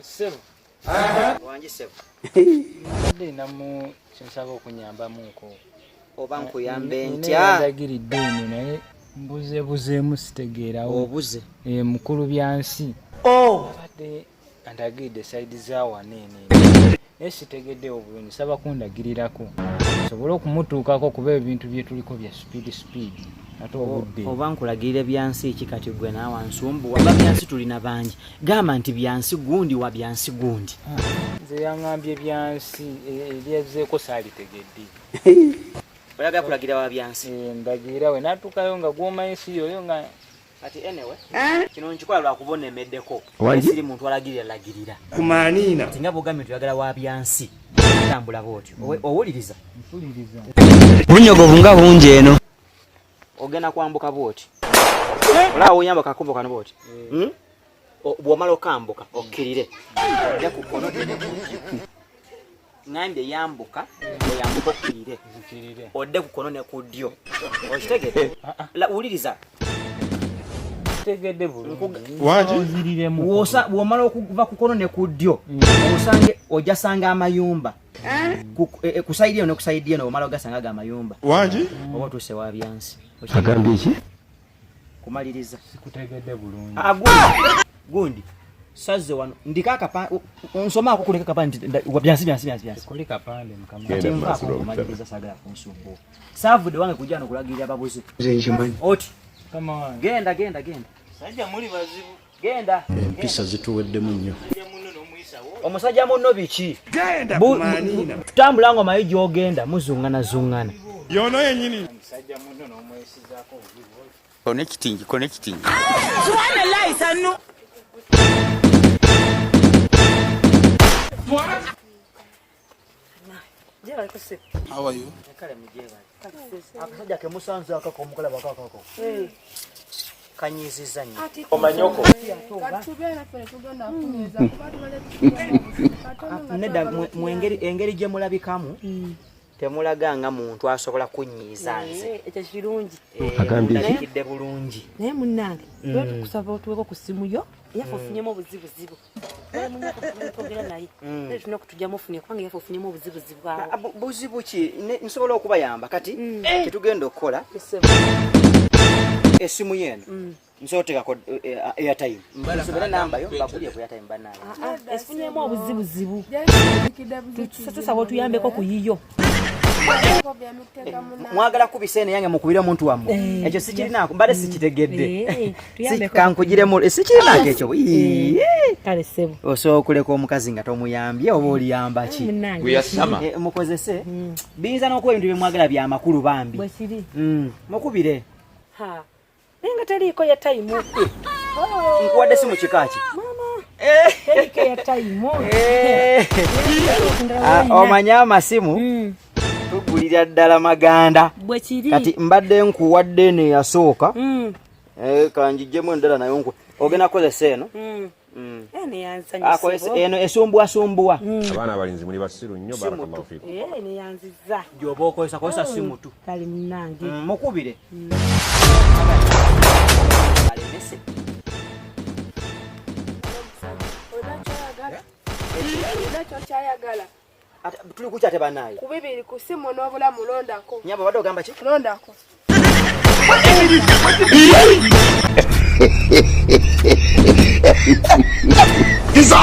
Sebo. Wangi sebo. Namu nsaba okunyambamuko. Oba nkuyambe ntya? Ndagiridde eno naye mbuzeemu sitegeerawo. Obuze. Mukulu byansi. Ate andagidde side za wanene. Esitegedde obulungi saba kundagirirako. Sobola okumutuukako kuba ebintu bye tuliko bya speed. Ate obudde. Oba nkulagirire byansi iki kati gwe naawe nsumbu waba byansi tulina bangi. Gamba nti byansi gundi wa byansi gundi. Nze yangambye byansi ebyezzeeko saalitegedde. Olaga kulagira wa byansi. Ndagira we natukayo nga gwomanyi siyo nga ati anyway kino nkikola lwakubona emeddeko siri muntu alagirira kumanina tinga bogamye tuyagala wa byansi tambula bwotyo owuliriza mpuliriza bunyogovu nga bungi eno ogenda kwambuka bwoti olaba oyamba kakumbuka no bwoti bwomala okambuka okkirire ojja kukono ngambye yambuka oyambuka okkirire odde ku kono ne ku ddyo okitegedde wuliriza tegedde bulungi wosa bwomala okuva ku kono ne ku ddyo osange ojasanga amayumba kusaidia ne kusaidia no omala ogasanga ga amayumba wangi oba tuse wa byansi agambye ki kumaliriza sikutegedde bulungi gundi saze wano ndikaka pa onsoma akukuleka kapande wa byansi kulika pande mkamata kumaliriza sagala kunsumbu savude wange kujana kulagirira babuzi oti kama wange genda sajja muli bazibu genda pisa zituwedde munyo omusajja munno biki genda kumanina tutambula ngo mayi jogenda muzungana yono yenyini omusajja munno no mwesizaako connecting subhanallah sanu Jeba kose. How are you? Kale mjeba. Akasajja ke musanza akakomukala bakakako. Kanyiziza nyo. Omanyoko. Katubera fere tugenda kunyeza kubatu bale. Neda engeri gye mulabikamu. Temulaganga muntu asobola kunyiza nze. Ekyo kirungi. Agambye kidde bulungi. Naye munnange, wetu kusaba otuweko ku simu yo. Yafofunyemo obuzibuzibu. Munyako tugera naye. Tuno kutujjamu ofunye kwange yafofunyemo obuzibuzibu awo. Buzibu ki? Nsobola okubayamba kati tetugenda okukola. Esimu yenu. Nsote kako airtime. Nsobera namba yo bakulye ku airtime banaye. Esifunyemo obuzibuzibu. Tusaba otuyambeko ku yiyo. Mwagala kubisene yange mukubira muntu wamwe ekyo sikirinako mbale sikitegedde kankugire mu sikirinako ekyo kale sebo osokuleka omukazi nga tomuyambye oba oliyamba ki kuyasama mukozese binza n'okuba ebintu bye mwagala bya makulu bambi mukubire nenga teriko ya time nkuwadde si mu kikaki teriko ya time omanya amasimu tugulira ddala maganda kati mbadde nkuwadde ne yasooka kanjijjemu endala nayo nku ogenda kozesa eno eno esumbuwasumbuwa abaana abalinzi muli basiru nnyo barakallahu fiikum ene yanziza gyoba okozesa simu tu kali munange mukubire alemese odacho chayagala tuli kukyate banaye kubibiri ku simu n'obulamu londako nyamba badde ogamba ki londako Kiza